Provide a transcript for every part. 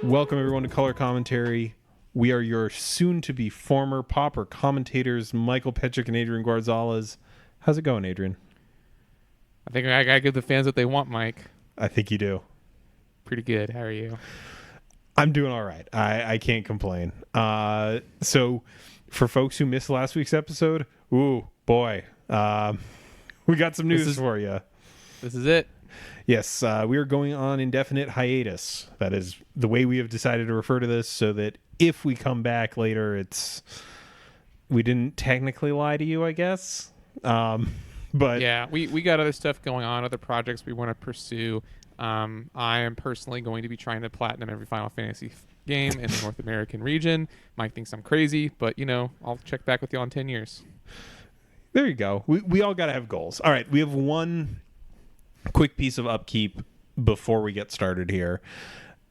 Welcome everyone to Color Commentary. We are your soon-to-be former Popper commentators, Michael Petrick and Adrian Guarzales. How's it going, Adrian? I think I gotta give the fans what they want, Mike. I think you do. Pretty good. How are you? I'm doing all right. I can't complain. So, for folks who missed last week's episode, ooh, boy, we got some news for you. This is it. Yes, we are going on indefinite hiatus. That is the way we have decided to refer to this, so that if we come back later, we didn't technically lie to you, I guess. But yeah, we got other stuff going on, other projects we want to pursue. I am personally going to be trying to platinum every Final Fantasy game in the North American region. Mike thinks I'm crazy, but I'll check back with you in 10 years. There you go. We all got to have goals. All right, we have one quick piece of upkeep before we get started here.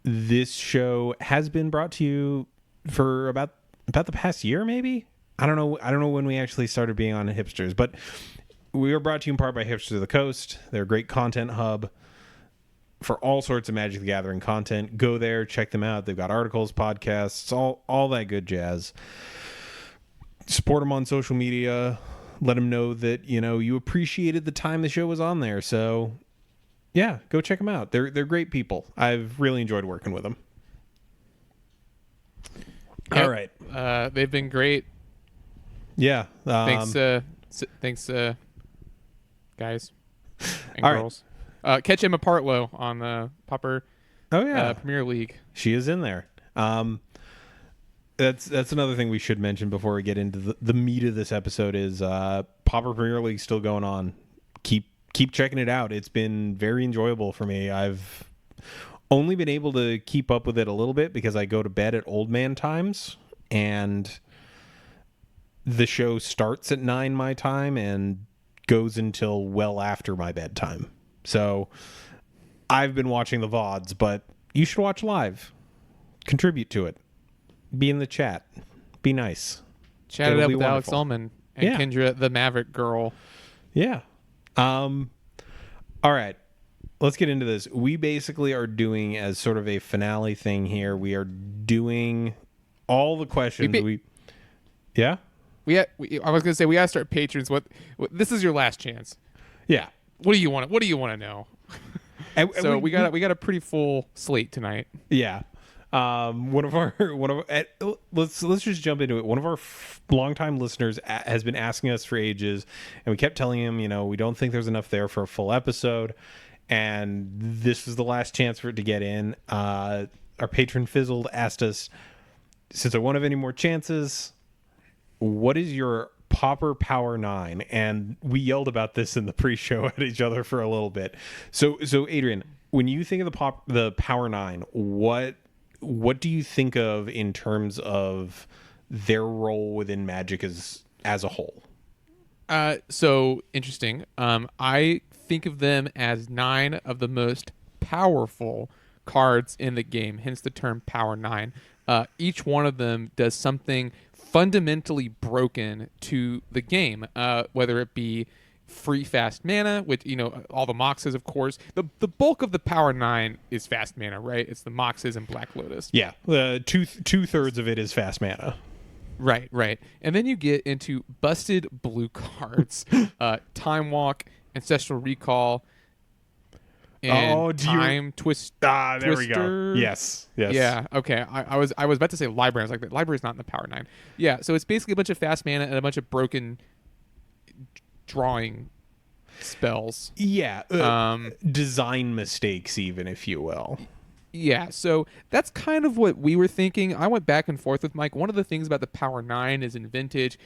This show has been brought to you for about the past year, maybe. I don't know when we actually started being on Hipsters, but we are brought to you in part by Hipsters of the Coast. They're a great content hub for all sorts of Magic the Gathering content. Go there, check them out. They've got articles, podcasts, all that good jazz. Support them on social media. Let them know that you appreciated the time the show was on there. So yeah, go check them out. They're great people. I've really enjoyed working with them. Yep. All right. They've been great. Yeah. Thanks, guys and all girls. Right. Catch Emma Partlow on the Popper Premier League. She is in there. That's another thing we should mention before we get into the meat of this episode is Popper Premier League still going on. Keep checking it out. It's been very enjoyable for me. I've only been able to keep up with it a little bit because I go to bed at old man times, and the show starts at 9 my time and goes until well after my bedtime. So I've been watching the VODs, but you should watch live. Contribute to it. Be in the chat. Be nice. Chat it up with Alex Ullman and Kendra, the Maverick girl. Yeah. All right. Let's get into this. We basically are doing as sort of a finale thing here. We are doing all the questions Yeah? I was going to say we asked our patrons what this is your last chance. Yeah. What do you want to know? So we got a pretty full slate tonight. Yeah. Let's just jump into it. One of our longtime listeners has been asking us for ages, and we kept telling him, we don't think there's enough there for a full episode, and this was the last chance for it to get in. Our patron Fizzled asked us, since I won't have any more chances, what is your Popper Power 9? And we yelled about this in the pre-show at each other for a little bit. So Adrian, when you think of the Power 9, what do you think of in terms of their role within Magic as a whole? So interesting. I think of them as 9 of the most powerful cards in the game, hence the term Power 9. Each one of them does something fundamentally broken to the game, whether it be free fast mana, with all the Moxes, of course. The bulk of the Power 9 is fast mana, right? It's the Moxes and Black Lotus. Yeah, two-thirds of it is fast mana. Right. And then you get into busted blue cards, Time Walk, Ancestral Recall, and Twister. There we go. Yes. Yeah. Okay. I was about to say Library. I was like, the Library's not in the Power 9. Yeah. So it's basically a bunch of fast mana and a bunch of broken drawing spells. Yeah. Design mistakes, even, if you will. Yeah, so that's kind of what we were thinking. I went back and forth with Mike. One of the things about the Power 9 is in Vintage,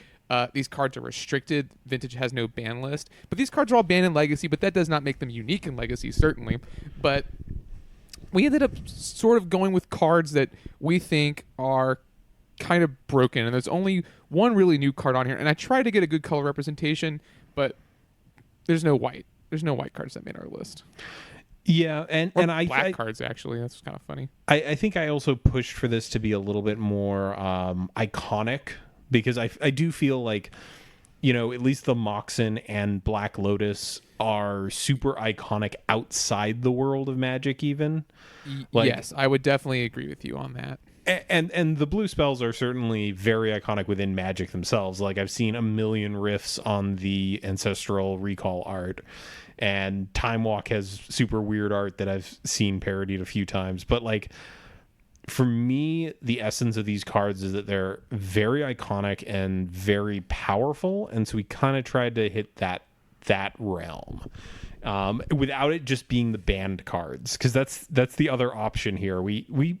these cards are restricted. Vintage has no ban list. But these cards are all banned in Legacy, but that does not make them unique in Legacy, certainly. But we ended up sort of going with cards that we think are kind of broken. And there's only one really new card on here. And I tried to get a good color representation, but there's no white. There's no white cards that made our list. Yeah, and black cards, actually. That's kind of funny. I think I also pushed for this to be a little bit more iconic, because I do feel like, at least the Moxen and Black Lotus are super iconic outside the world of Magic even. Like, yes, I would definitely agree with you on that. and the blue spells are certainly very iconic within Magic themselves. Like, I've seen a million riffs on the Ancestral Recall art, and Time Walk has super weird art that I've seen parodied a few times. But like, for me, the essence of these cards is that they're very iconic and very powerful, and so we kind of tried to hit that realm without it just being the banned cards, because that's the other option here. We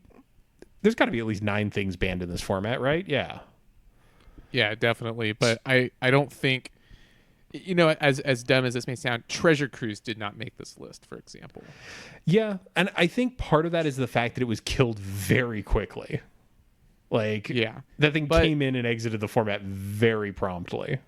there's got to be at least 9 things banned in this format, right? Yeah, definitely. But I don't think, as dumb as this may sound, Treasure Cruise did not make this list, for example. Yeah, and I think part of that is the fact that it was killed very quickly. Like, yeah, that thing came in and exited the format very promptly.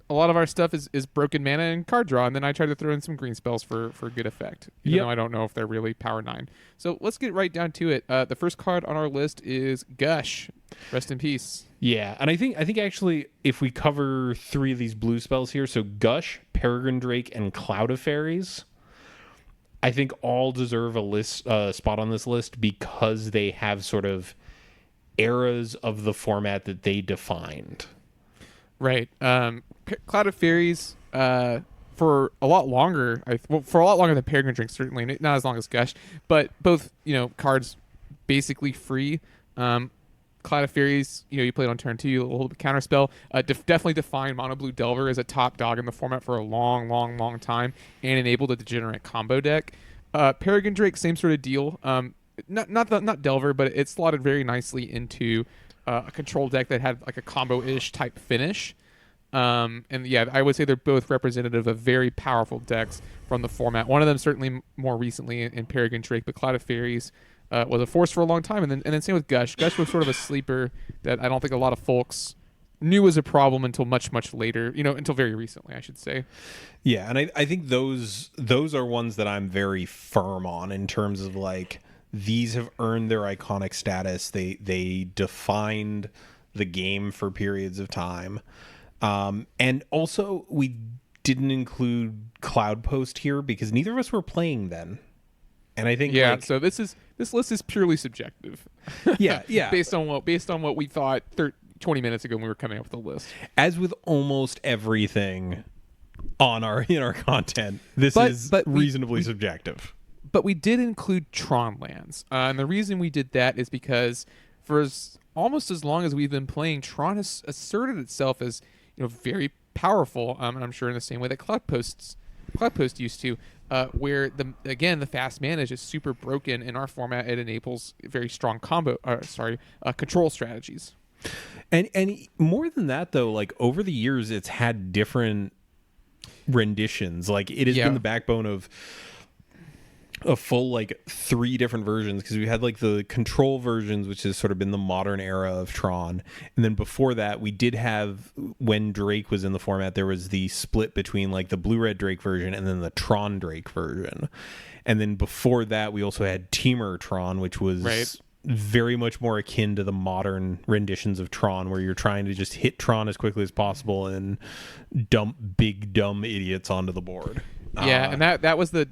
A lot of our stuff is broken mana and card draw, and then I try to throw in some green spells for good effect. Even though I don't know if they're really power 9. So let's get right down to it. The first card on our list is Gush. Rest in peace. Yeah, and I think actually if we cover 3 of these blue spells here, so Gush, Peregrine Drake, and Cloud of Fairies, I think all deserve a spot on this list because they have sort of eras of the format that they defined. Right. Cloud of Fairies, for a lot longer, for a lot longer than Peregrine Drake, certainly, not as long as Gush, but both, cards basically free. Cloud of Fairies, you play it on turn 2, you hold the counter spell. Definitely defined Mono Blue Delver as a top dog in the format for a long, long, long time, and enabled a degenerate combo deck. Peregrine Drake, same sort of deal. Not Delver, but it slotted very nicely into a control deck that had like a combo-ish type finish. And yeah, I would say they're both representative of very powerful decks from the format. One of them certainly more recently in Peregrine Drake, but Cloud of Fairies was a force for a long time. And then same with Gush. Gush was sort of a sleeper that I don't think a lot of folks knew was a problem until much, much later, until very recently, I should say. Yeah, and I think those are ones that I'm very firm on in terms of like, these have earned their iconic status. They defined the game for periods of time. And also, we didn't include Cloud Post here because neither of us were playing then. And I think so this list is purely subjective. Yeah. based on what we thought 20 minutes ago when we were coming up with the list. As with almost everything in our content, this is reasonably subjective. But we did include Tron lands. And the reason we did that is because for almost as long as we've been playing, Tron has asserted itself as very powerful, and I'm sure in the same way that Cloud Post used to, where the fast mana is just super broken. In our format, it enables very strong control strategies. And more than that, though, like over the years, it's had different renditions. Like it has been the backbone of a full like 3 different versions, because we had like the control versions, which has sort of been the modern era of Tron, and then before that we did have, when Drake was in the format, there was the split between like the blue-red Drake version and then the Tron Drake version, and then before that we also had Teamer Tron, which was very much more akin to the modern renditions of Tron, where you're trying to just hit Tron as quickly as possible and dump big dumb idiots onto the board. Yeah, and that was the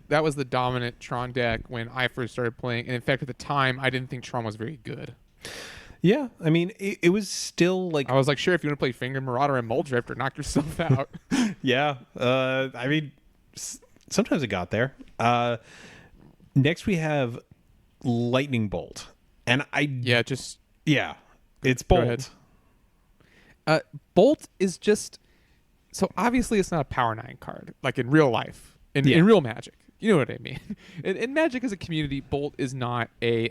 dominant Tron deck when I first started playing. And in fact, at the time, I didn't think Tron was very good. Yeah, I mean, it was still like, I was like, sure, if you want to play Finger Marauder and Muldrifter, knock yourself out. Yeah, I mean, sometimes it got there. Next, we have Lightning Bolt, and it's Bolt. Bolt is just, so obviously it's not a Power 9 card like in real life. In real Magic, you know what I mean. In Magic as a community, Bolt is not a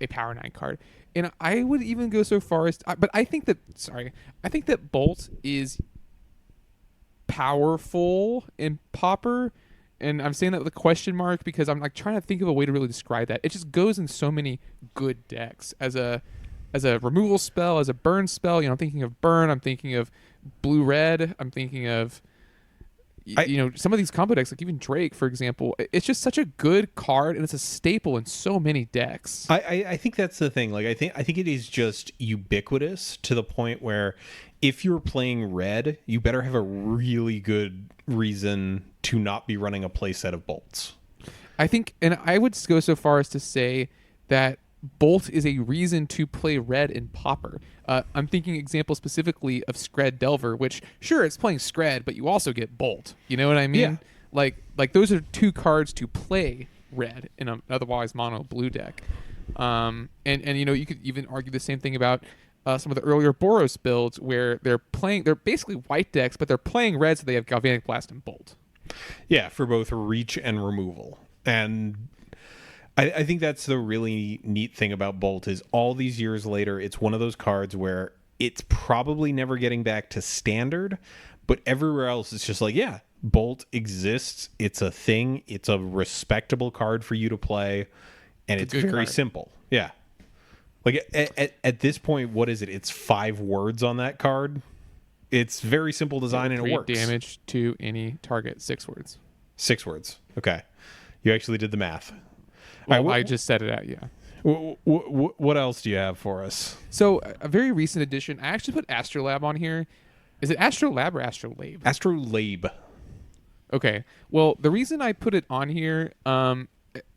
Power 9 card, and I would even go so far as, but I think that Bolt is powerful in Pauper, and I'm saying that with a question mark because I'm like trying to think of a way to really describe that. It just goes in so many good decks as a removal spell, as a burn spell. I'm thinking of burn. I'm thinking of blue red. I'm thinking of some of these combo decks, like even Drake, for example, it's just such a good card, and it's a staple in so many decks. I think that's the thing. Like I think it is just ubiquitous to the point where if you're playing red, you better have a really good reason to not be running a playset of bolts. I think, and I would go so far as to say that Bolt is a reason to play red in Pauper. I'm thinking example specifically of Scred Delver, which sure it's playing Scred, but you also get Bolt. You know what I mean? Yeah. Like those are two cards to play red in an otherwise mono blue deck. And you could even argue the same thing about some of the earlier Boros builds where they're basically white decks, but they're playing red, so they have Galvanic Blast and Bolt. Yeah, for both reach and removal. And I think that's the really neat thing about Bolt is all these years later, it's one of those cards where it's probably never getting back to standard, but everywhere else it's just like, yeah, Bolt exists. It's a thing. It's a respectable card for you to play, and it's very simple. Yeah. Like at this point, what is it? It's 5 words on that card. It's very simple design, and it works. Damage to any target, 6 words. 6 words. Okay. You actually did the math. Well, I just said it out, yeah. What else do you have for us? So, a very recent addition, I actually put Astrolab on here. Is it Astrolab or Astrolabe? Astrolabe. Okay. Well, the reason I put it on here,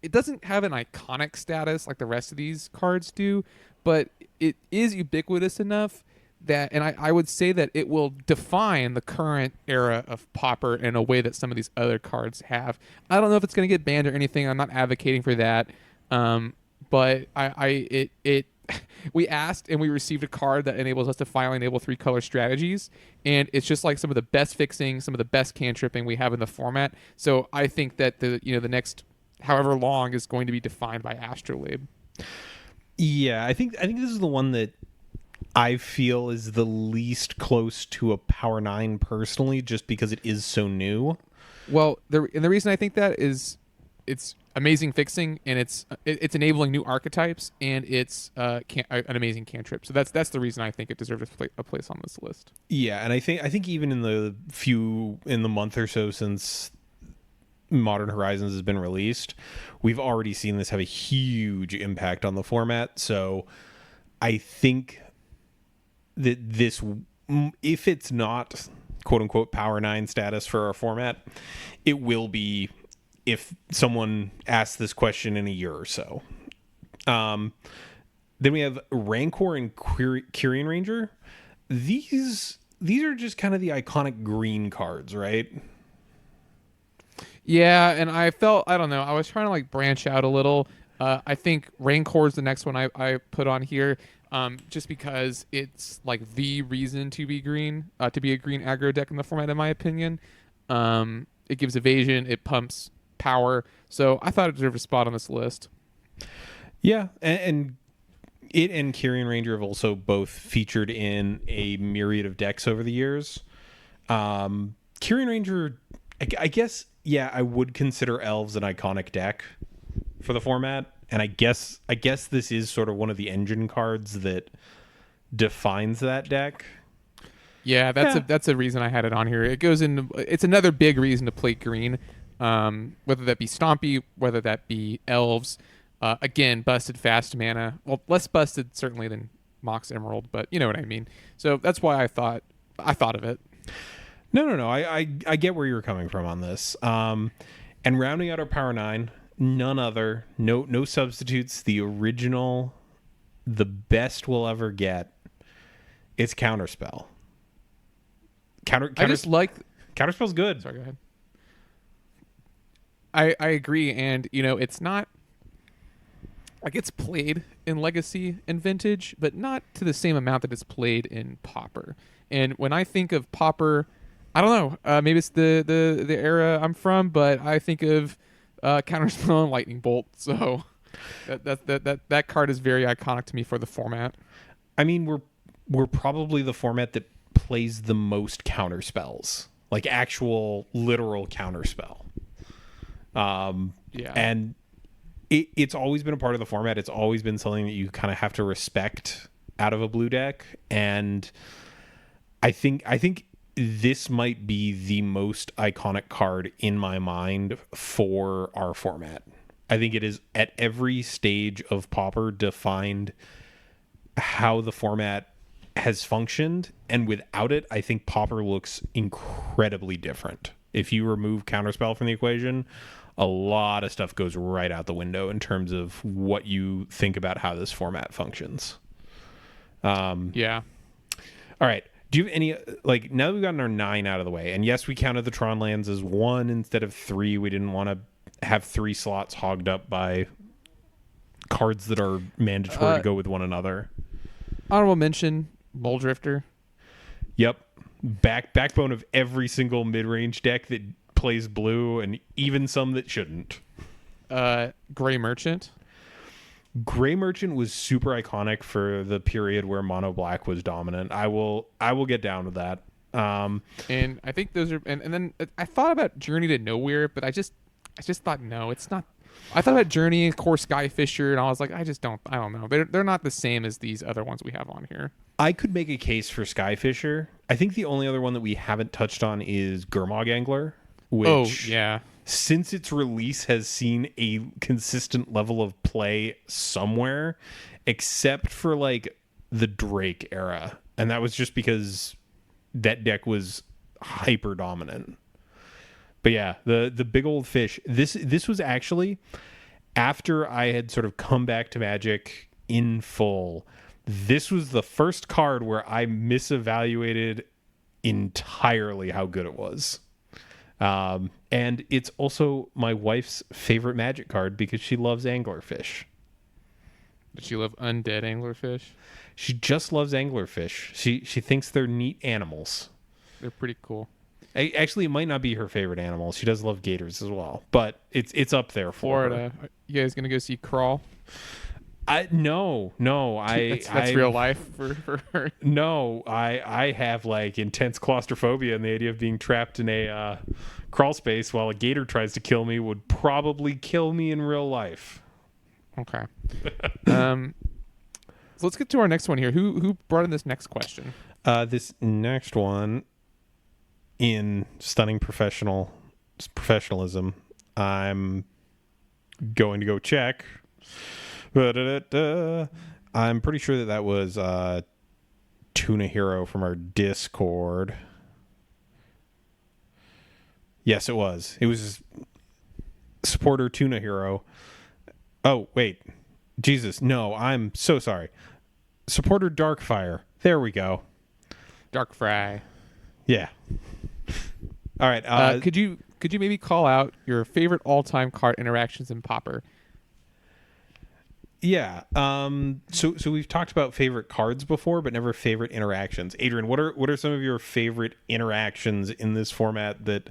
it doesn't have an iconic status like the rest of these cards do, but it is ubiquitous enough that, and I would say that it will define the current era of Pauper in a way that some of these other cards have. I don't know if it's going to get banned or anything. I'm not advocating for that. But we asked and we received a card that enables us to finally enable 3 color strategies, and it's just like some of the best fixing, some of the best cantripping we have in the format. So I think that the next however long is going to be defined by Astrolabe. Yeah, I think this is the one that I feel is the least close to a Power 9 personally, just because it is so new. Well, the reason I think that is it's amazing fixing, and it's enabling new archetypes, and it's an amazing cantrip. So that's the reason I think it deserves a place on this list. Yeah, and I think even in the month or so since Modern Horizons has been released, we've already seen this have a huge impact on the format. So I think that this, if it's not quote unquote Power 9 status for our format, it will be if someone asks this question in a year or so. Then we have Rancor and Kyrian Ranger. These are just kind of the iconic green cards, right? Yeah, and I don't know, I was trying to like branch out a little. I think Rancor is the next one I put on here, just because it's like the reason to be green, to be a green aggro deck in the format, in my opinion. It gives evasion, it pumps power, so I thought it deserved a spot on this list. Yeah, and it and Kyrian Ranger have also both featured in a myriad of decks over the years. Kyrian Ranger, I guess, yeah, I would consider Elves an iconic deck for the format, and I guess this is sort of one of the engine cards that defines that deck. Yeah, that's a reason I had it on here. It's another big reason to play green, whether that be Stompy, whether that be Elves. Again, busted fast mana. Well, less busted certainly than Mox Emerald, but you know what I mean. So that's why I thought of it. No. I get where you're coming from on this. And rounding out our Power 9, none other, no substitutes. The original, the best we'll ever get. It's Counterspell. Counterspell's good. Sorry, go ahead. I agree, and it's not like it's played in Legacy and Vintage, but not to the same amount that it's played in Pauper. And when I think of Pauper, I don't know, maybe it's the era I'm from, but I think of Counterspell and Lightning Bolt. So that card is very iconic to me for the format. I mean, we're probably the format that plays the most counterspells, like actual literal counterspell. Yeah, and it's always been a part of the format. It's always been something that you kind of have to respect out of a blue deck, and I think this might be the most iconic card in my mind for our format. I think it is at every stage of Pauper defined how the format has functioned, and without it, I think Pauper looks incredibly different. If you remove Counterspell from the equation, a lot of stuff goes right out the window in terms of what you think about how this format functions. Yeah. All right. Do you have any, like, now that we've gotten our 9 out of the way, and yes, we counted the Tron lands as 1 instead of 3. We didn't want to have 3 slots hogged up by cards that are mandatory to go with one another. Honorable mention, Mole Drifter. Yep. Backbone of every single mid-range deck that plays blue, and even some that shouldn't. Gray Merchant. Gray Merchant was super iconic for the period where mono black was dominant. I will get down with that. And I think those are, and then I thought about Journey to Nowhere, but I just thought, no, it's not. I thought about Journey and Core Skyfisher, and I was like, I don't know. They're not the same as these other ones we have on here. I could make a case for Skyfisher. I think the only other one that we haven't touched on is Gurmag Angler, which, since its release, has seen a consistent level of play somewhere, except for like the Drake era, and that was just because that deck was hyper dominant. But yeah, the big old fish. This was actually after I had sort of come back to Magic in full. This was the first card where I misevaluated entirely how good it was. And it's also my wife's favorite Magic card because she loves anglerfish. Does she love undead anglerfish? She just loves anglerfish. She thinks they're neat animals. They're pretty cool. Actually, it might not be her favorite animal. She does love gators as well, but it's up there for Florida. Her. You guys gonna go see Crawl? No. That's real life for her. No, I have like intense claustrophobia, and the idea of being trapped in a crawl space while a gator tries to kill me would probably kill me in real life. Okay. So let's get to our next one here. Who brought in this next question? This next one, in stunning professionalism, I'm going to go check. I'm pretty sure that was Tuna Hero from our Discord. Yes, it was. It was supporter Tuna Hero. Oh, wait. Jesus, no, I'm so sorry. Supporter Darkfire. There we go. Darkfry. Yeah. All right. Could you maybe call out your favorite all-time card interactions in Pauper? Yeah. So we've talked about favorite cards before, but never favorite interactions. Adrian, what are some of your favorite interactions in this format that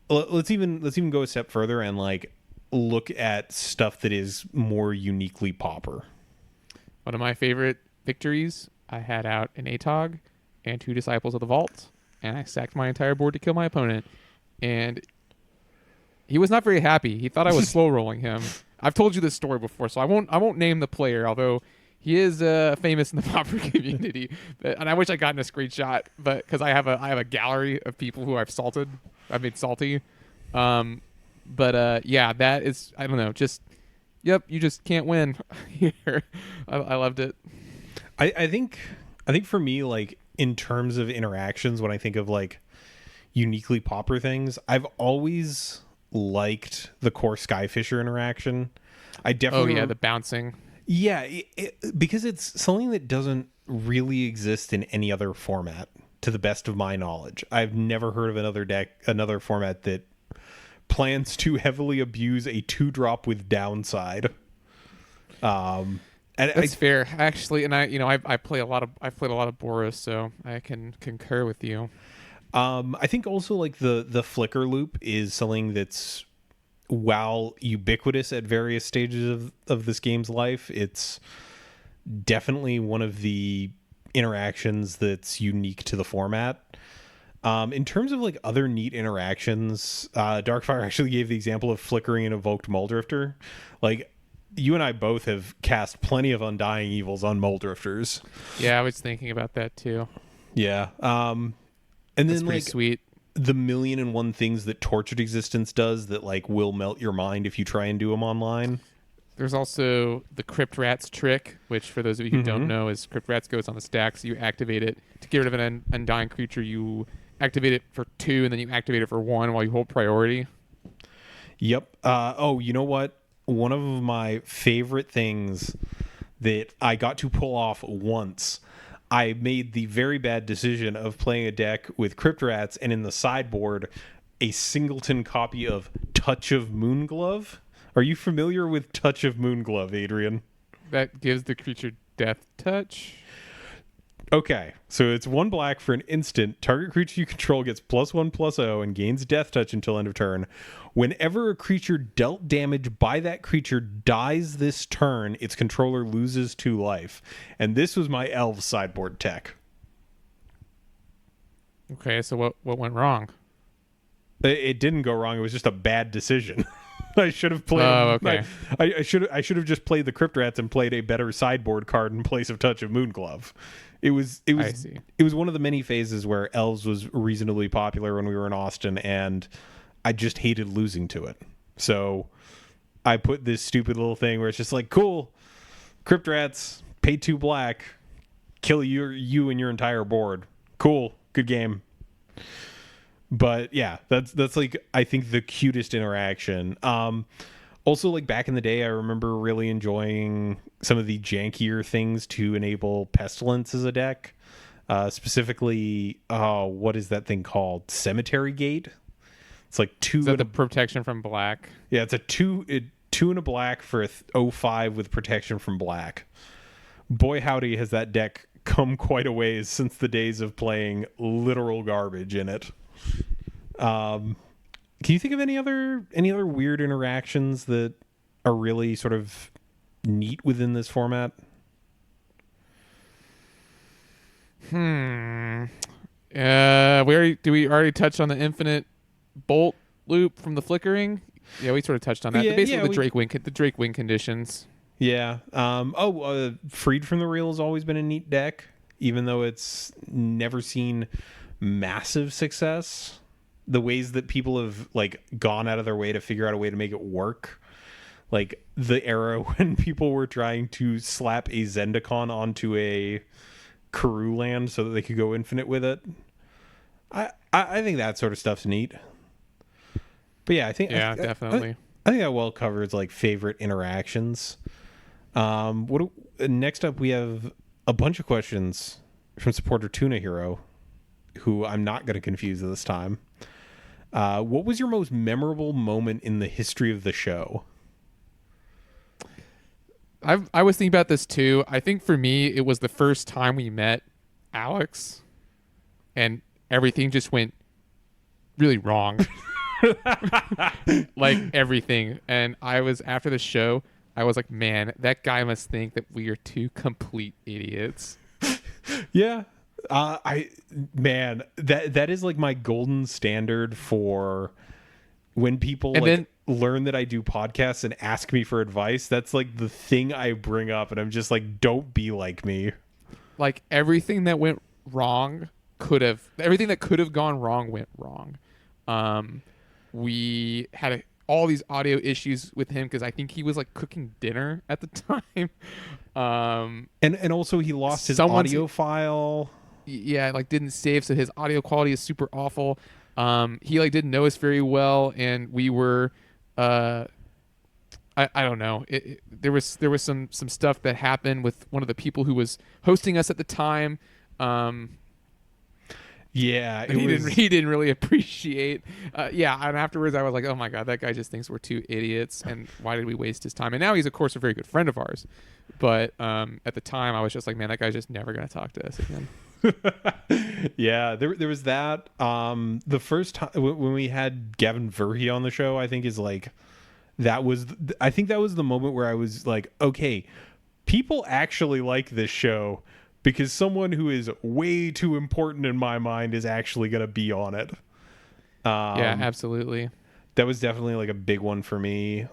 let's even go a step further and like look at stuff that is more uniquely Pauper. One of my favorite victories, I had out an Atog and 2 Disciples of the Vault, and I sacked my entire board to kill my opponent, and he was not very happy. He thought I was slow rolling him. I've told you this story before, so I won't name the player, although he is famous in the Pauper community. And I wish I gotten a screenshot, but because I have a gallery of people who I've made salty. Yeah, that is, I don't know, you just can't win here. I loved it. I think for me, like in terms of interactions, when I think of like uniquely Pauper things, I've always liked the core Skyfisher interaction. I definitely the bouncing. Yeah, because it's something that doesn't really exist in any other format, to the best of my knowledge. I've never heard of another format that plans to heavily abuse a 2-drop with downside. And That's fair, actually. And I've played a lot of Boros, so I can concur with you. I think also like the flicker loop is something that's, while ubiquitous at various stages of this game's life, it's definitely one of the interactions that's unique to the format. In terms of like other neat interactions, Darkfire actually gave the example of flickering an evoked Muldrifter. Like, you and I both have cast plenty of Undying Evils on Muldrifters. Yeah, I was thinking about that too. Yeah. And That's then pretty like sweet. the million and one things that Tortured Existence does that like will melt your mind if you try and do them online. There's also the Crypt Rats trick, which for those of you who don't know is Crypt Rats goes on the stack, so you activate it to get rid of an undying creature. You activate it for 2, and then you activate it for 1 while you hold priority. Yep. Oh, you know what? One of my favorite things that I got to pull off once. I made the very bad decision of playing a deck with Crypt Rats and in the sideboard a singleton copy of Touch of Moonglove. Are you familiar with Touch of Moonglove, Adrian? That gives the creature death touch. Okay, so it's 1 black for an instant. Target creature you control gets +1/+0 and gains death touch until end of turn. Whenever a creature dealt damage by that creature dies this turn, its controller loses 2 life. And this was my Elves sideboard tech. Okay, so what went wrong? It didn't go wrong. It was just a bad decision. I should have played. Oh, okay. I should have just played the Crypt Rats and played a better sideboard card in place of Touch of Moonglove. It was I see. It was one of the many phases where Elves was reasonably popular when we were in Austin, and I just hated losing to it. So I put this stupid little thing where it's just like, cool, Crypt Rats, pay 2 black, kill you and your entire board. Cool, good game. But yeah, that's like I think the cutest interaction. Also, like back in the day, I remember really enjoying some of the jankier things to enable Pestilence as a deck. Specifically, what is that thing called? Cemetery Gate. It's like 2. Is that the protection from black? Yeah, it's a 2 and a black for a 0/5 with protection from black. Boy howdy, has that deck come quite a ways since the days of playing literal garbage in it. Can you think of any other weird interactions that are really sort of neat within this format? We already touch on the infinite bolt loop from the flickering? Yeah, we sort of touched on that. Basically, the Drake win conditions. Yeah. Freed from the Real has always been a neat deck, even though it's never seen massive success. The ways that people have like gone out of their way to figure out a way to make it work, like the era when people were trying to slap a Zendikon onto a Karoo land so that they could go infinite with it. I think that sort of stuff's neat. But yeah, definitely. I think that well covers like favorite interactions. Next up we have a bunch of questions from supporter Tuna Hero, who I'm not going to confuse this time. What was your most memorable moment in the history of the show? I was thinking about this too. I think for me, it was the first time we met Alex, and everything just went really wrong. Like everything. And I was, after the show, I was like, man, that guy must think that we are 2 complete idiots. Yeah. That is like my golden standard for when people learn that I do podcasts and ask me for advice. That's like the thing I bring up, and I'm just like, don't be like me. Like everything that went wrong everything that could have gone wrong went wrong. We had all these audio issues with him because I think he was like cooking dinner at the time. And also he lost his audio file. Yeah, like didn't save, so his audio quality is super awful. He like didn't know us very well, and we were I don't know. There was some stuff that happened with one of the people who was hosting us at the time. Yeah, he didn't really appreciate. And afterwards I was like, oh my god, that guy just thinks we're 2 idiots, and why did we waste his time? And now he's of course a very good friend of ours, but at the time I was just like, man, that guy's just never gonna talk to us again. Yeah, there was that. The first time when we had Gavin Verhey on the show, I think that was the moment where I was like, okay, people actually like this show because someone who is way too important in my mind is actually going to be on it. Yeah, absolutely. That was definitely like a big one for me.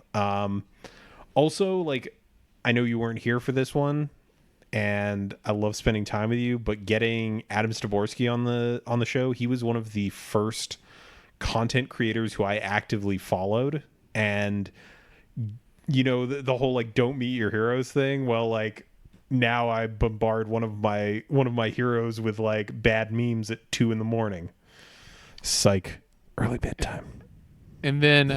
Also, like, I know you weren't here for this one, and I love spending time with you, but getting Adam Staborski on the show, he was one of the first content creators who I actively followed. And the whole like don't meet your heroes thing, well, like now I bombard one of my heroes with like bad memes at 2 a.m. Psych. Early bedtime. And then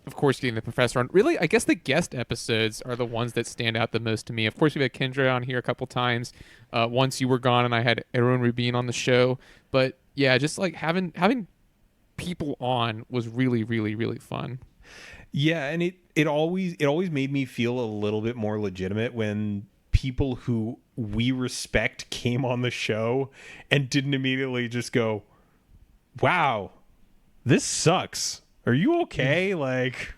of course, getting the professor on. Really, I guess the guest episodes are the ones that stand out the most to me. Of course, we've had Kendra on here a couple times. Once you were gone, and I had Aaron Rubin on the show. But yeah, just like having people on was really, really, really fun. Yeah, and it always made me feel a little bit more legitimate when people who we respect came on the show and didn't immediately just go, "Wow, this sucks. Are you okay? Like,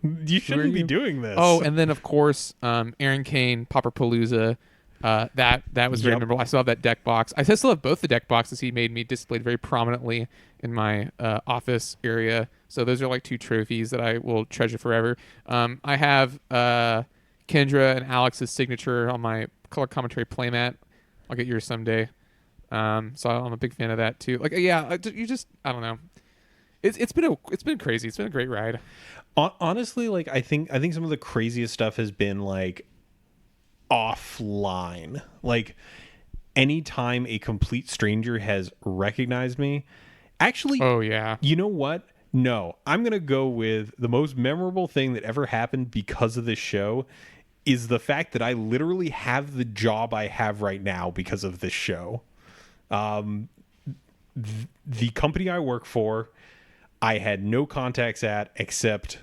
you shouldn't be doing this." Oh, and then of course, Aaron Kane, Popperpalooza. That was very memorable. I still have that deck box. I still have both the deck boxes he made me displayed very prominently in my office area. So those are like 2 trophies that I will treasure forever. I have Kendra and Alex's signature on my color commentary playmat. I'll get yours someday. So I'm a big fan of that too. Like, yeah, I don't know. It's been crazy. It's been a great ride. Honestly, like I think some of the craziest stuff has been like offline. Like anytime a complete stranger has recognized me. Actually, oh yeah. You know what? No, I'm gonna go with the most memorable thing that ever happened because of this show is the fact that I literally have the job I have right now because of this show. The company I work for, I had no contacts at except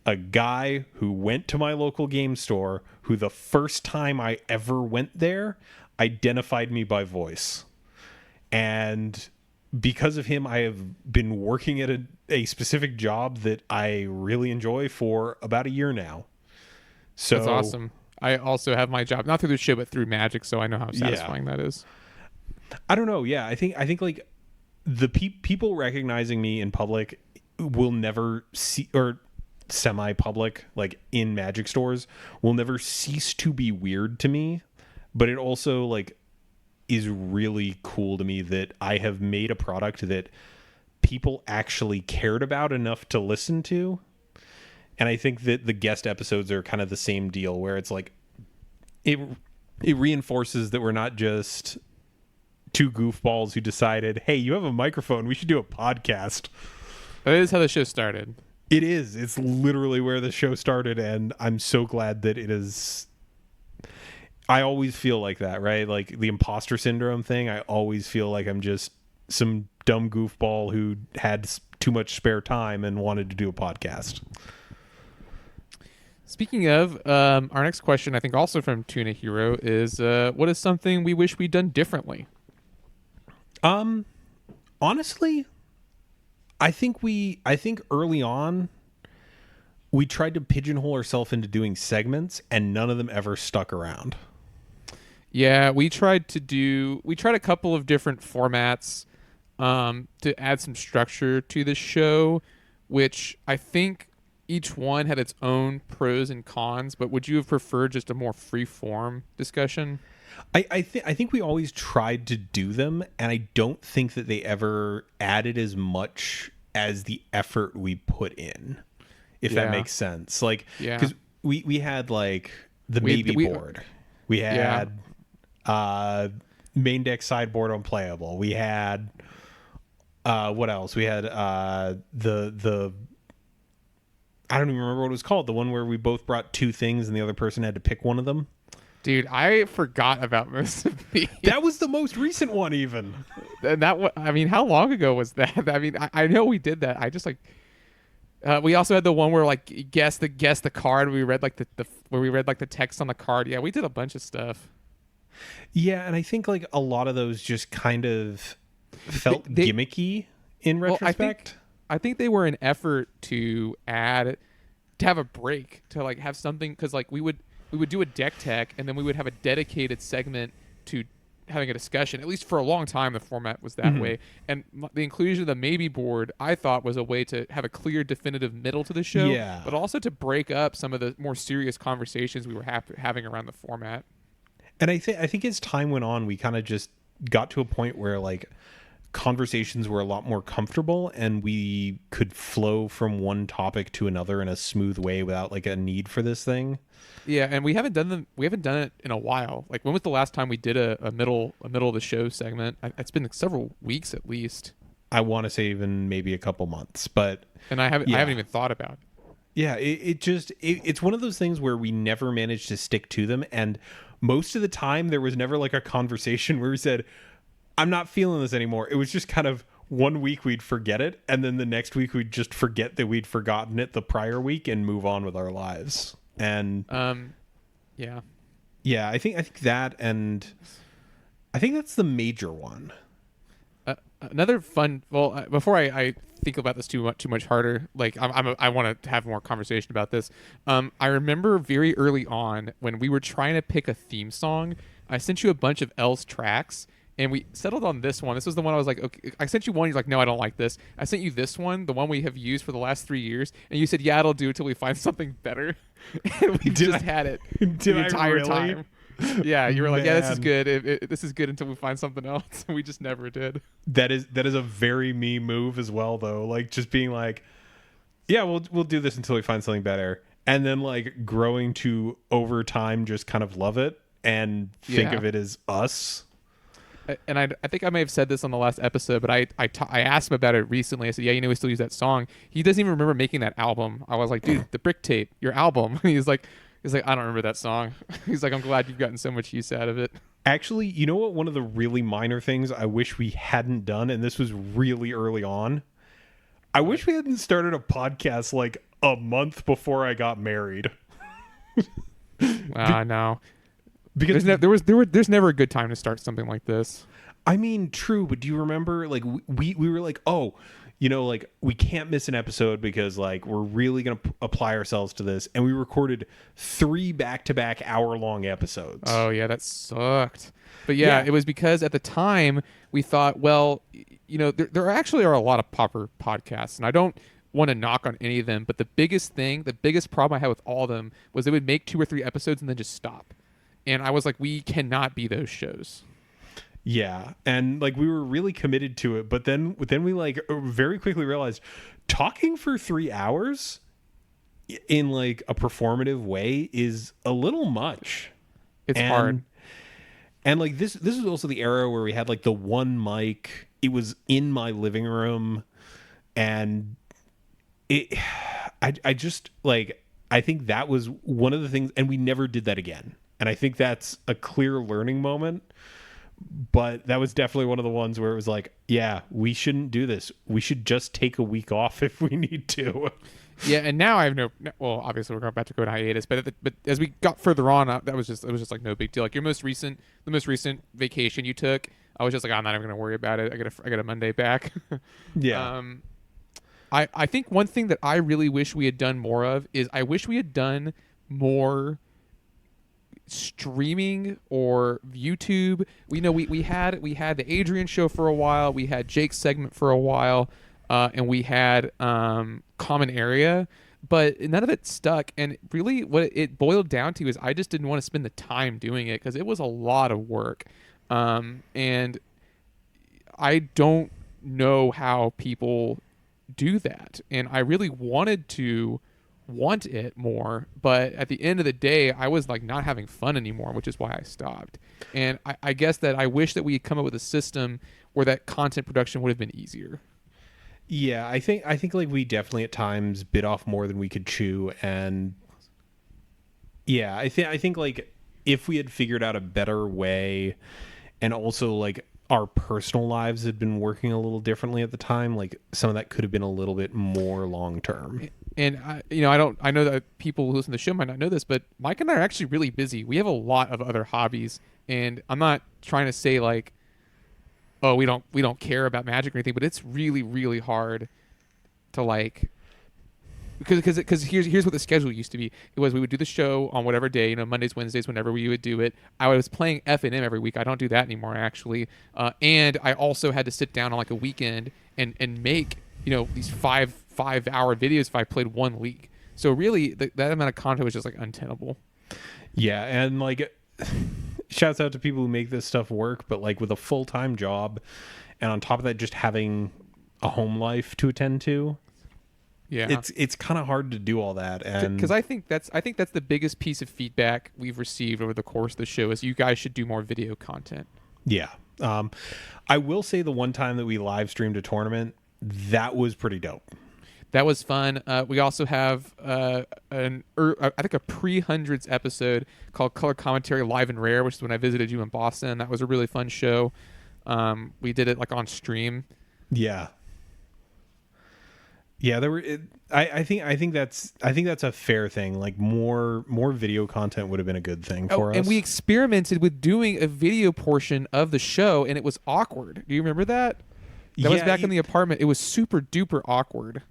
a guy who went to my local game store who the first time I ever went there identified me by voice. And because of him, I have been working at a specific job that I really enjoy for about a year now. So that's awesome. I also have my job, not through the show, but through Magic, so I know how satisfying that is. I don't know. Yeah, I think like the people recognizing me in public will never see, or semi-public, like in Magic stores, will never cease to be weird to me. But it also like is really cool to me that I have made a product that people actually cared about enough to listen to. And I think that the guest episodes are kind of the same deal, where it's like it reinforces that we're not just 2 goofballs who decided, hey, you have a microphone, we should do a podcast. That is how the show started. It is. It's literally where the show started, and I'm so glad that it is. I always feel like that, right? Like the imposter syndrome thing. I always feel like I'm just some dumb goofball who had too much spare time and wanted to do a podcast. Speaking of, our next question, I think also from Tuna Hero, is what is something we wish we'd done differently? Honestly, I think early on we tried to pigeonhole ourselves into doing segments, and none of them ever stuck around. Yeah, we tried a couple of different formats to add some structure to the show, which I think each one had its own pros and cons, but would you have preferred just a more free form discussion? I think we always tried to do them, and I don't think that they ever added as much as the effort we put in, if that makes sense. Like, because we had like the maybe board. We had main deck sideboard unplayable. We had what else? We had the I don't even remember what it was called. The one where we both brought 2 things and the other person had to pick one of them. Dude, I forgot about most of these. That was the most recent one, even. And I mean, how long ago was that? I mean, I know we did that. I just like. We also had the one where like guess the card. We read like the where we read like the text on the card. Yeah, we did a bunch of stuff. Yeah, and I think like a lot of those just kind of felt gimmicky in retrospect. I think they were an effort to have a break, to like have something, because like we would do a deck tech, and then we would have a dedicated segment to having a discussion. At least for a long time, the format was that way. And the inclusion of the maybe board, I thought, was a way to have a clear, definitive middle to the show, but also to break up some of the more serious conversations we were having around the format. And I think as time went on, we kind of just got to a point where like conversations were a lot more comfortable and we could flow from one topic to another in a smooth way without like a need for this thing. Yeah, and we haven't done it in a while. Like, when was the last time we did a middle of the show segment? It's been several weeks at least. I want to say even maybe a couple months, but and I haven't even thought about it. Yeah, it's one of those things where we never managed to stick to them, and most of the time there was never like a conversation where we said, I'm not feeling this anymore. It was just kind of one week we'd forget it, and then the next week we'd just forget that we'd forgotten it the prior week and move on with our lives. And yeah, I think that, and I think that's the major one. Another fun. Well, before I think about this too much harder, like I want to have more conversation about this. I remember very early on when we were trying to pick a theme song, I sent you a bunch of L's tracks, and we settled on this one. This was the one I was like, okay. I sent you one. You're like, no, I don't like this. I sent you this one, the one we have used for the last 3 years, and you said, yeah, it'll do until we find something better. And we had it the entire time. Yeah, you were like, yeah, this is good. This is good until we find something else. We just never did. That is a very me move as well, though. Like just being like, yeah, we'll do this until we find something better, and then like growing to over time just kind of love it and think of it as us. And I think I may have said this on the last episode, but I asked him about it recently. I said, yeah, we still use that song. He doesn't even remember making that album. I was like, dude, the Brick Tape, your album. He's like, I don't remember that song. He's like, I'm glad you've gotten so much use out of it. Actually, you know what? One of the really minor things I wish we hadn't done, and this was really early on, I wish we hadn't started a podcast like a month before I got married. No. Because there's never a good time to start something like this. I mean, true, but do you remember like we were like, oh, like we can't miss an episode because like we're really going to apply ourselves to this, and we recorded 3 back-to-back hour-long episodes. Oh yeah, that sucked. But yeah, it was because at the time we thought, well, there actually are a lot of proper podcasts, and I don't want to knock on any of them, but the biggest problem I had with all of them was they would make 2 or 3 episodes and then just stop. And I was like, we cannot be those shows. Yeah, and like we were really committed to it, but then we like very quickly realized talking for 3 hours in like a performative way is a little much. It's hard. And like this is also the era where we had like the one mic. It was in my living room, and I just like, I think that was one of the things, and we never did that again. And I think that's a clear learning moment. But that was definitely one of the ones where it was like, yeah, we shouldn't do this. We should just take a week off if we need to. Yeah, and now I have well, obviously we're about to go to hiatus, but as we got further on, it was just like no big deal. Like the most recent vacation you took, I was just like, I'm not even going to worry about it. I got a Monday back. Yeah. I think one thing that I really wish we had done more of is I wish we had done more streaming or YouTube. We had the Adrian show for a while, we had Jake's segment for a while, and we had Common Area, but none of it stuck. And really what it boiled down to is I just didn't want to spend the time doing it because it was a lot of work, and I don't know how people do that, and I really want it more, but at the end of the day I was like not having fun anymore, which is why I stopped. And I guess that I wish that we had come up with a system where that content production would have been easier. Yeah, I think like we definitely at times bit off more than we could chew, and yeah, I think like if we had figured out a better way, and also like our personal lives had been working a little differently at the time, like some of that could have been a little bit more long term. And I know that people who listen to the show might not know this, but Mike and I are actually really busy. We have a lot of other hobbies, and I'm not trying to say like, oh, we don't care about magic or anything, but it's really, really hard to like, because here's what the schedule used to be. It was we would do the show on whatever day, Mondays, Wednesdays, whenever we would do it. I was playing F&M every week. I don't do that anymore, actually. And I also had to sit down on like a weekend and make these 5-hour videos if I played one league. So really, that amount of content was just like untenable. Yeah, and like shouts out to people who make this stuff work, but like with a full-time job and on top of that just having a home life to attend to. Yeah. It's kind of hard to do all that, and because I think that's the biggest piece of feedback we've received over the course of the show is you guys should do more video content. yeah. I will say the one time that we live streamed a tournament, that was pretty dope. That was fun. We also have I think a pre-hundreds episode called Color Commentary Live and Rare, which is when I visited you in Boston. That was a really fun show. We did it like on stream. Yeah. Yeah, there were. I think that's a fair thing. Like more video content would have been a good thing for us. And we experimented with doing a video portion of the show, and it was awkward. Do you remember that? That was back in the apartment. It was super duper awkward.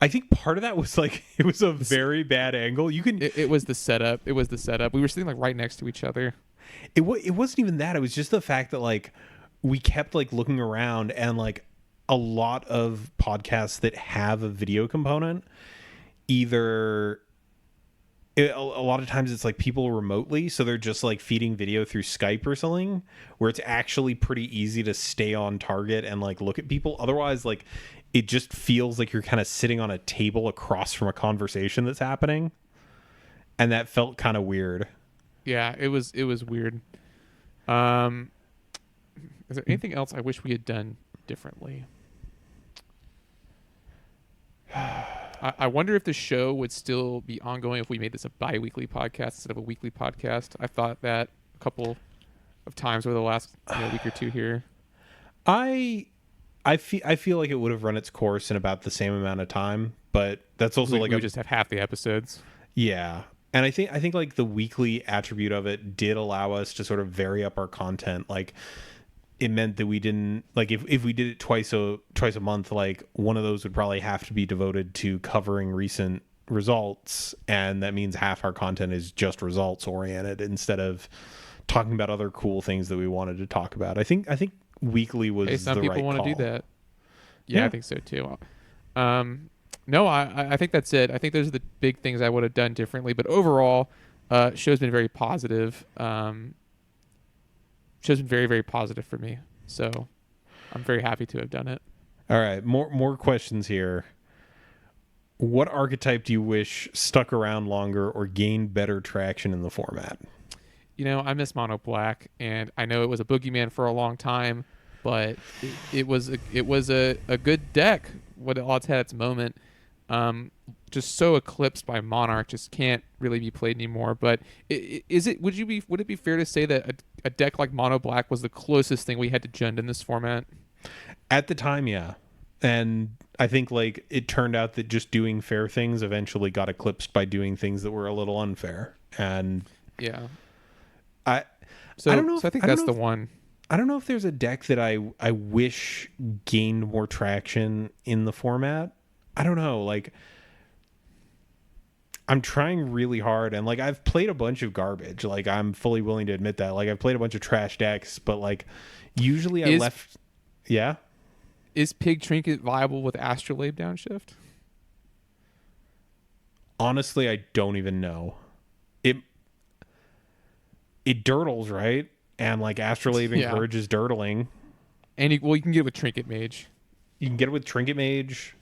I think part of that was like it was a very bad angle. You can. It was the setup. It was the setup. We were sitting like right next to each other. It wasn't even that. It was just the fact that like we kept like looking around and like. A lot of podcasts that have a video component, a lot of times it's like people remotely, so they're just like feeding video through Skype or something, where it's actually pretty easy to stay on target and like look at people. Otherwise, like it just feels like you're kind of sitting on a table across from a conversation that's happening, and that felt kind of weird. Yeah, it was weird. Is there anything else I wish we had done differently? I wonder if the show would still be ongoing if we made this a bi-weekly podcast instead of a weekly podcast. I thought that a couple of times over the last week or two here. I feel like it would have run its course in about the same amount of time, but that's also we would just have half the episodes. Yeah. And I think like the weekly attribute of it did allow us to sort of vary up our content. Like it meant that we didn't like if we did it twice a month, like one of those would probably have to be devoted to covering recent results, and that means half our content is just results oriented instead of talking about other cool things that we wanted to talk about. I think weekly was some the people right want to call. do that. Yeah, I think so too. No, I think that's it. I think those are the big things I would have done differently, but overall, show's been very positive. Show's been very, very positive for me. So I'm very happy to have done it. All right. More questions here. What archetype do you wish stuck around longer or gained better traction in the format? I miss Mono Black, and I know it was a boogeyman for a long time, but it was a good deck when it had its moment. Just so eclipsed by Monarch, just can't really be played anymore. But would it be fair to say that a deck like Mono Black was the closest thing we had to Jund in this format? At the time, yeah. And I think like it turned out that just doing fair things eventually got eclipsed by doing things that were a little unfair. And yeah, I don't know. I think that's the one. I don't know if there's a deck that I wish gained more traction in the format. I don't know. Like, I'm trying really hard, and like I've played a bunch of garbage. Like, I'm fully willing to admit that. Like, I've played a bunch of trash decks, but like usually I left. Yeah. Is Pig Trinket viable with Astrolabe downshift? Honestly, I don't even know. It dirtles, right? And like Astrolabe encourages dirtling. And you can get it with Trinket Mage. You can get it with Trinket Mage.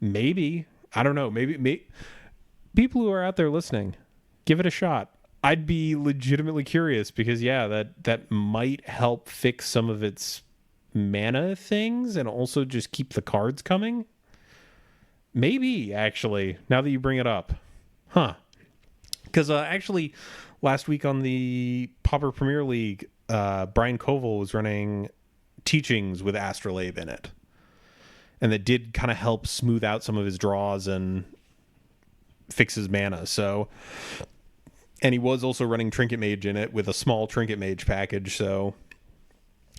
Maybe. I don't know. Maybe people who are out there listening, give it a shot. I'd be legitimately curious because that might help fix some of its mana things and also just keep the cards coming. Maybe, actually, now that you bring it up. Huh. Because actually, last week on the Pauper Premier League, Brian Koval was running teachings with Astrolabe in it. And that did kind of help smooth out some of his draws and fix his mana. So, and he was also running Trinket Mage in it with a small Trinket Mage package. So,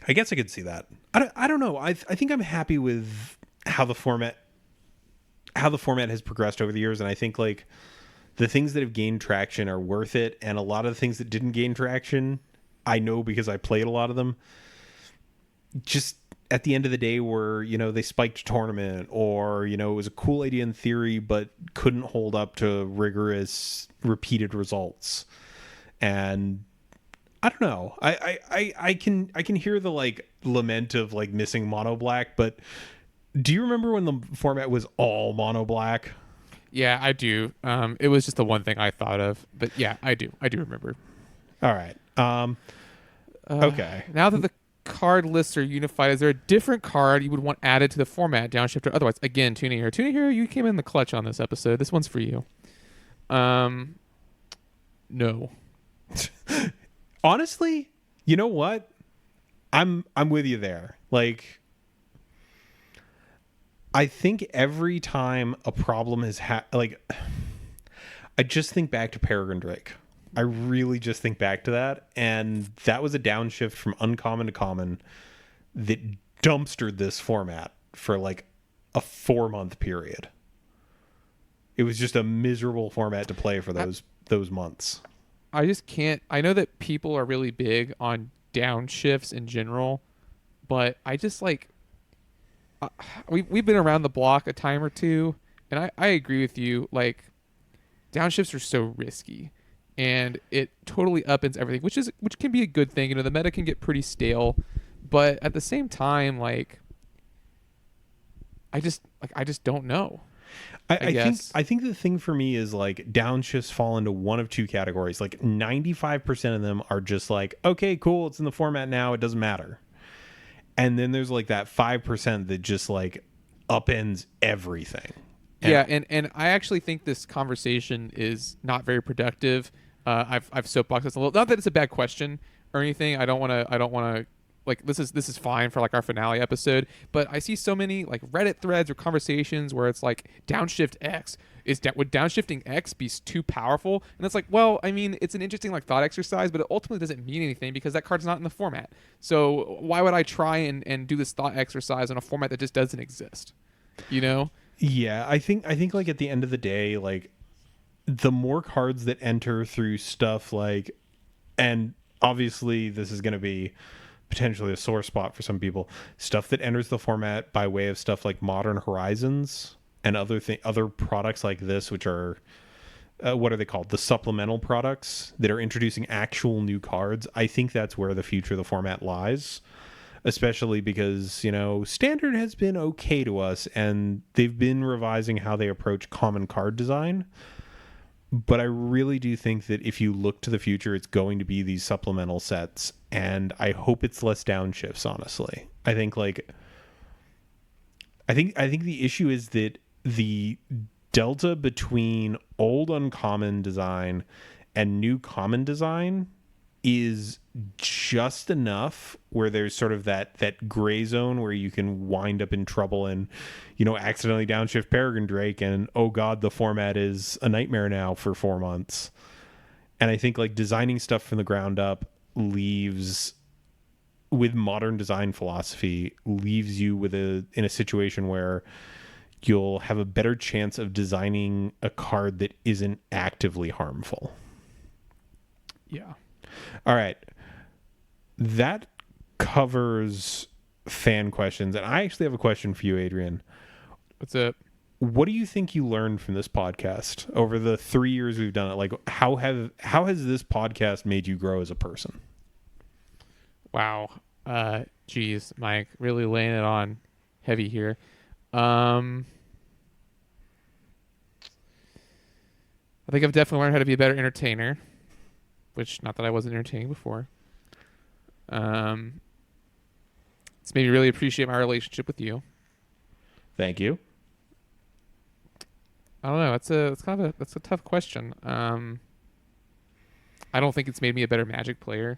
I guess I could see that. I don't know. I think I'm happy with how the format has progressed over the years, and I think like the things that have gained traction are worth it, and a lot of the things that didn't gain traction, I know because I played a lot of them. Just at the end of the day were, they spiked a tournament, or, it was a cool idea in theory, but couldn't hold up to rigorous repeated results. And I don't know. I can hear the like lament of like missing mono black, but do you remember when the format was all mono black? Yeah, I do. It was just the one thing I thought of, but yeah, I do. I do remember. All right. Okay. Now that the card lists are unified, is there a different card you would want added to the format, downshift or otherwise? Again, Tuna Hero. Tuna Hero, you came in the clutch on this episode. This one's for you. No. Honestly, you know what? I'm with you there. Like, I think every time a problem has like, I just think back to Peregrine Drake. I really just think back to that, and that was a downshift from uncommon to common that dumpstered this format for like a 4-month period. It was just a miserable format to play for those months. I just can't. I know that people are really big on downshifts in general, but I just like. We've been around the block a time or two, and I agree with you. Like, downshifts are so risky, and it totally upends everything, which can be a good thing. You know, the meta can get pretty stale, but at the same time, like, I just don't know. I think the thing for me is like downshifts fall into one of two categories. Like 95% of them are just like, okay, cool, it's in the format now, it doesn't matter. And then there's like that 5% that just like upends everything. And I actually think this conversation is not very productive. I've soapboxed this a little. Not that it's a bad question or anything. I don't want to like this is fine for like our finale episode. But I see so many like Reddit threads or conversations where it's like downshift X would downshifting X be too powerful? And it's like, well, I mean, it's an interesting like thought exercise, but it ultimately doesn't mean anything because that card's not in the format. So why would I try and do this thought exercise on a format that just doesn't exist? You know? Yeah, I think like at the end of the day, like the more cards that enter through stuff like, and obviously this is going to be potentially a sore spot for some people, stuff that enters the format by way of stuff like Modern Horizons and other products like this, which are what are they called? The supplemental products that are introducing actual new cards. I think that's where the future of the format lies. Especially because, you know, Standard has been okay to us and they've been revising how they approach common card design. But I really do think that if you look to the future, it's going to be these supplemental sets. And I hope it's less downshifts, honestly. I think the issue is that the delta between old uncommon design and new common design is just enough where there's sort of that gray zone where you can wind up in trouble and, you know, accidentally downshift Peregrine Drake and, oh god, the format is a nightmare now for 4 months. And I think like designing stuff from the ground up leaves, with modern design philosophy, leaves you in a situation where you'll have a better chance of designing a card that isn't actively harmful. Yeah. All right. That covers fan questions. And I actually have a question for you, Adrian. What's up? What do you think you learned from this podcast over the 3 years we've done it? Like, how has this podcast made you grow as a person? Wow. Geez, Mike, really laying it on heavy here. I think I've definitely learned how to be a better entertainer, which not that I wasn't entertaining before. It's made me really appreciate my relationship with you. Thank you. I don't know. That's a tough question. I don't think it's made me a better Magic player.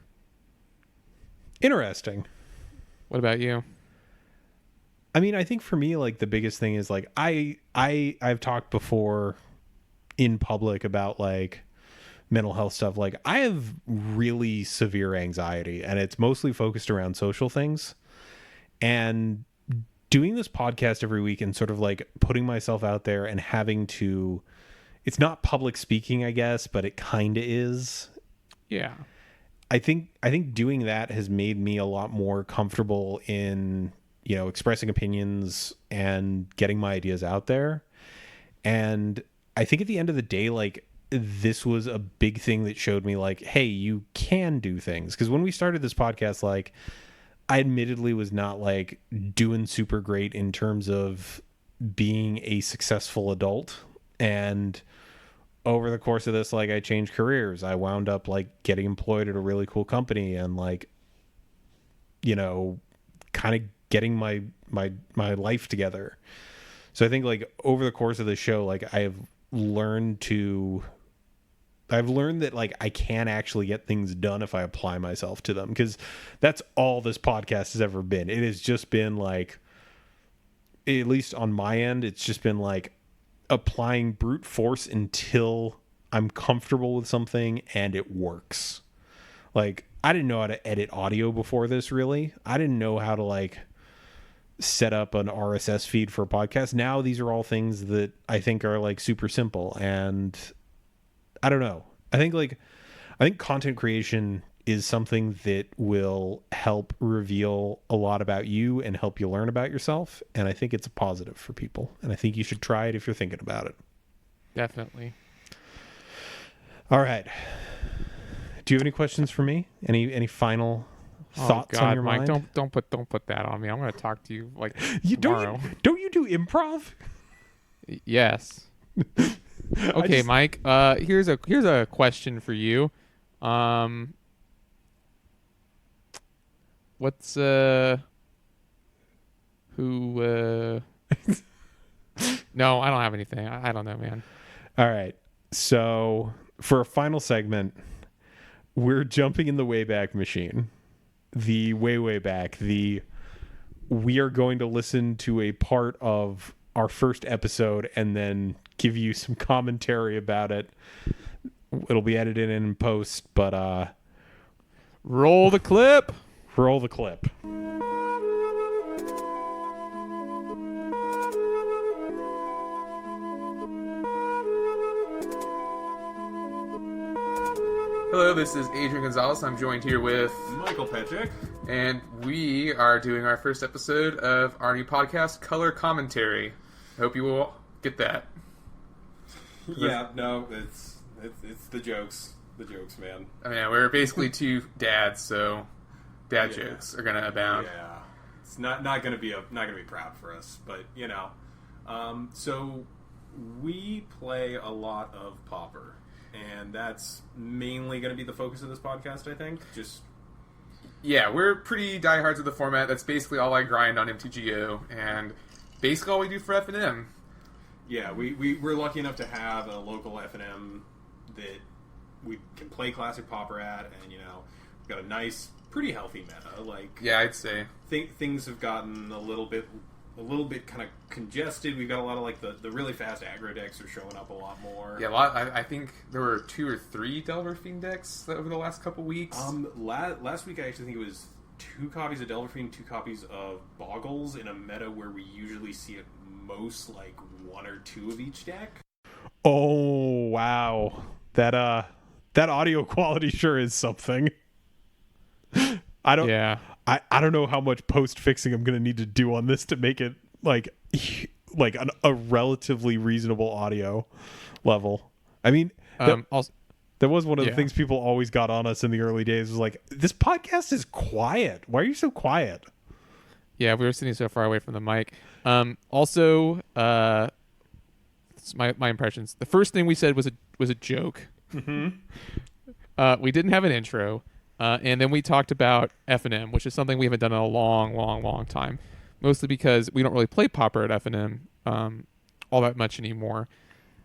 Interesting. What about you? I mean, I think for me, like the biggest thing is like I've talked before in public about like mental health stuff. Like I have really severe anxiety and it's mostly focused around social things. And doing this podcast every week and sort of like putting myself out there and having to, it's not public speaking, I guess, but it kind of is. Yeah. I think doing that has made me a lot more comfortable in, you know, expressing opinions and getting my ideas out there. And I think at the end of the day, like this was a big thing that showed me like, hey, you can do things. Because when we started this podcast, like, I admittedly was not like doing super great in terms of being a successful adult. And over the course of this, like, I changed careers. I wound up like getting employed at a really cool company and like, you know, kind of getting my life together. So I think like over the course of the show, like I've learned that like I can actually get things done if I apply myself to them, because that's all this podcast has ever been. It has just been like, at least on my end, it's just been like applying brute force until I'm comfortable with something and it works. Like, I didn't know how to edit audio before this, really. I didn't know how to like set up an RSS feed for a podcast. Now these are all things that I think are like super simple, and I don't know. I think content creation is something that will help reveal a lot about you and help you learn about yourself. And I think it's a positive for people. And I think you should try it if you're thinking about it. Definitely. All right. Do you have any questions for me? Any final thoughts on your Mike, mind? Don't put that on me. I'm going to talk to you like You tomorrow. don't you do improv? Yes. Okay, Mike. Here's a question for you. What's who? No, I don't have anything. I don't know, man. All right. So for a final segment, we're jumping in the Wayback Machine. The way back. We are going to listen to a part of our first episode and then give you some commentary about it. It'll be edited in post, but roll the clip. Roll the clip. Hello, this is Adrian Gonzalez. I'm joined here with Michael Petrick. and we are doing our first episode of our new podcast, Color Commentary. Hope you will get that. Yeah, no, it's the jokes, man. I mean, we're basically two dads, so dad jokes are gonna abound. Yeah, it's not gonna be proud for us, but you know, so we play a lot of Pauper, and that's mainly gonna be the focus of this podcast, I think. Yeah, we're pretty diehards of the format. That's basically all I grind on MTGO, and basically all we do for F&M. Yeah, we're lucky enough to have a local F&M that we can play Classic Pauper at, and you know, we've got a nice, pretty healthy meta. Like, Yeah, I'd say. things have gotten a little bit kind of congested. We've got a lot of like the really fast aggro decks are showing up a lot more. Yeah, I think there were 2 or 3 Delver Fiend decks over the last couple weeks. Last week I actually think it was 2 copies of Delver Fiend, 2 copies of Boggles in a meta where we usually see at most like 1 or 2 of each deck. Oh, wow. That audio quality sure is something. I don't know how much post fixing I'm going to need to do on this to make it like a relatively reasonable audio level. I mean, that was one of the things people always got on us in the early days, was like, this podcast is quiet. Why are you so quiet? Yeah, we were sitting so far away from the mic. Also, my impressions. The first thing we said was a joke. Mm-hmm. We didn't have an intro, and then we talked about F&M, which is something we haven't done in a long time. Mostly because we don't really play Pauper at F&M all that much anymore.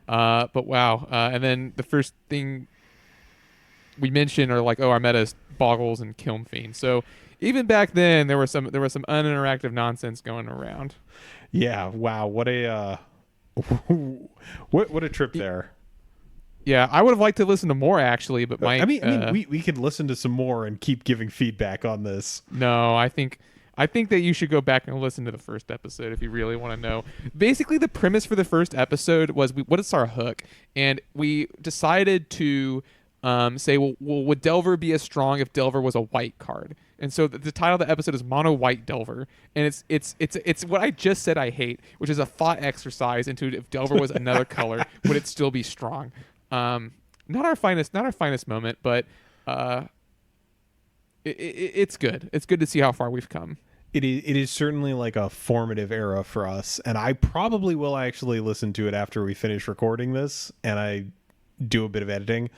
But wow, and then the first thing we mentioned are like, our meta is Boggles and Kiln Fiend. So even back then, there was some uninteractive nonsense going around. Yeah, wow, what a what a trip there. Yeah, I would have liked to listen to more actually, but Mike. I mean, we could listen to some more and keep giving feedback on this. No, I think that you should go back and listen to the first episode if you really want to know. Basically, the premise for the first episode was what is our hook, and we decided to say, well, would Delver be as strong if Delver was a white card? And so the title of the episode is Mono White Delver, and it's what I just said I hate, which is a thought exercise into if Delver was another color, would it still be strong? Not our finest moment, but it's good. It's good to see how far we've come. It is certainly like a formative era for us, and I probably will actually listen to it after we finish recording this and I do a bit of editing.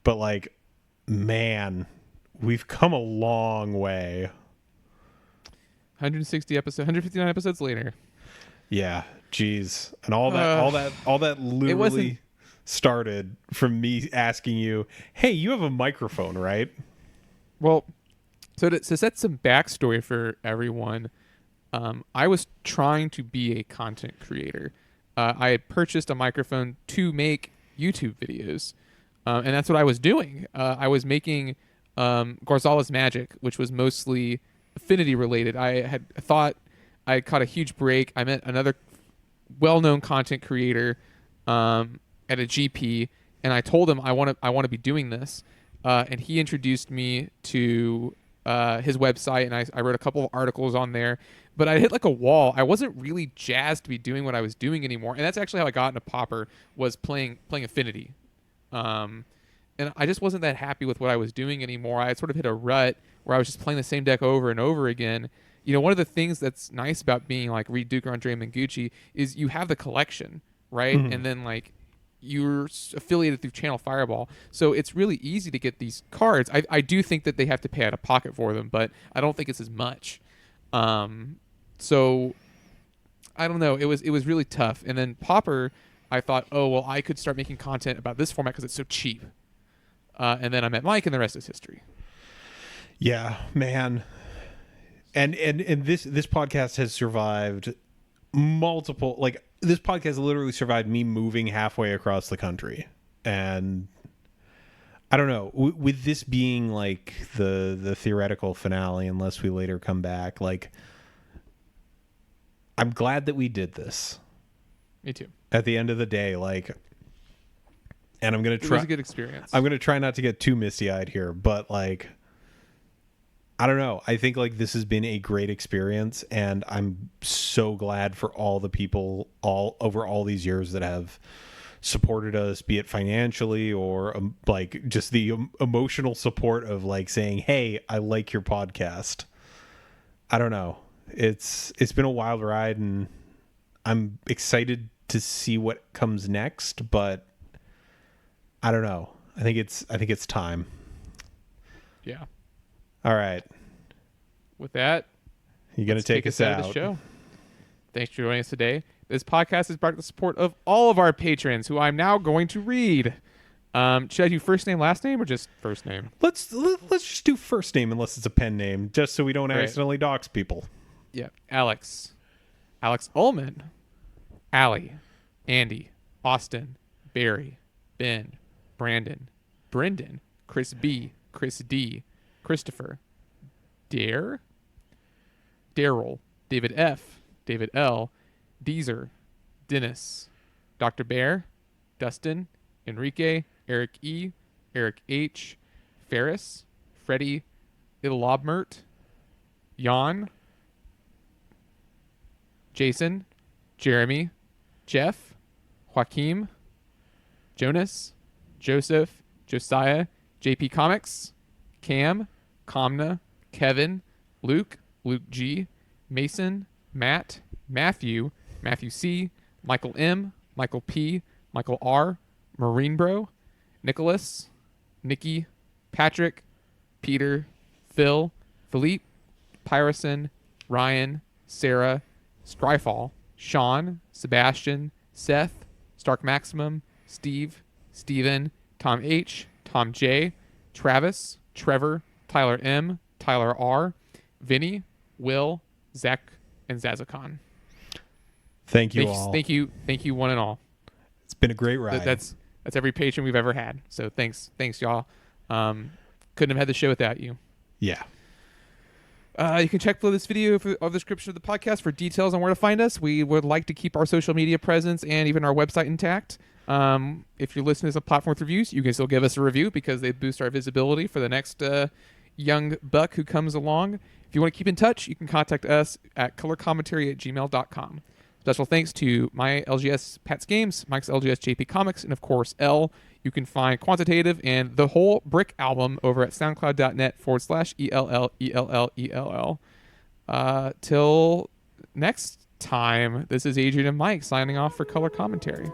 But like, man, we've come a long way. 159 episodes later. Yeah, geez, and all that literally started from me asking you, "Hey, you have a microphone, right?" Well, so to set some backstory for everyone, I was trying to be a content creator. I had purchased a microphone to make YouTube videos, and that's what I was doing. I was making Garzala's Magic, which was mostly affinity related. I had thought I caught a huge break. I met another well-known content creator at a GP, and I told him I want to be doing this, and he introduced me to his website, and I wrote a couple of articles on there. But I hit like a wall. I wasn't really jazzed to be doing what I was doing anymore, and that's actually how I got into Popper, was playing Affinity. And I just wasn't that happy with what I was doing anymore. I had sort of hit a rut where I was just playing the same deck over and over again. You know, one of the things that's nice about being like Reed Duke or Andre Mengucci is you have the collection, right? Mm-hmm. And then like you're affiliated through Channel Fireball, so it's really easy to get these cards. I do think that they have to pay out of pocket for them, but I don't think it's as much. So I don't know. It was really tough. And then Popper, I thought, oh well, I could start making content about this format because it's so cheap. And then I met Mike, and the rest is history. Yeah, man. And this podcast has survived multiple, like, this podcast literally survived me moving halfway across the country. And I don't know, with this being like the theoretical finale, unless we later come back, like, I'm glad that we did this. Me too. At the end of the day, like, and I'm going to try. It was a good experience. I'm going to try not to get too misty-eyed here, but like, I don't know. I think like this has been a great experience, and I'm so glad for all the people all over all these years that have supported us, be it financially or like just the emotional support of like saying, "Hey, I like your podcast." I don't know. It's been a wild ride, and I'm excited to see what comes next, but I don't know. I think it's time. Yeah. All right. With that, you're going to take us out of the show. Thanks for joining us today. This podcast is brought to the support of all of our patrons, who I'm now going to read. Should I do first name, last name, or just first name? Let's just do first name unless it's a pen name, just so we don't accidentally dox people. Yeah. Alex Ullman, Allie, Andy, Austin, Barry, Ben, Brandon, Brendan, Chris B, Chris D, Christopher, Daryl, David F, David L, Deezer, Dennis, Dr. Bear, Dustin, Enrique, Eric E, Eric H, Ferris, Freddie, Ilobmert, Jan, Jason, Jeremy, Jeff, Joaquim, Jonas, Joseph, Josiah, JP Comics, Cam, Kamna, Kevin, Luke G, Mason, Matt, Matthew C, Michael M, Michael P, Michael R, Marine Bro, Nicholas, Nikki, Patrick, Peter, Phil, Philippe, Pyrison, Ryan, Sarah, Stryfall, Sean, Sebastian, Seth, Stark Maximum, Steve, Steven, Tom H, Tom J, Travis, Trevor, Tyler M, Tyler R, Vinny, Will, Zach, and Zazakon. Thank you all. Thank you one and all. It's been a great ride. That's every patron we've ever had. So thanks y'all. Couldn't have had the show without you. Yeah. You can check below this video of the description of the podcast for details on where to find us. We would like to keep our social media presence and even our website intact. If you're listening to some platform with reviews, you can still give us a review because they boost our visibility for the next young buck who comes along. If you want to keep in touch, you can contact us at colorcommentary@gmail.com. Special thanks to my LGS Pat's Games, Mike's LGS JP Comics, and of course L, You can find Quantitative and the whole Brick album over at soundcloud.net/ELLELLELL. Till next time, this is Adrian and Mike signing off for Color Commentary.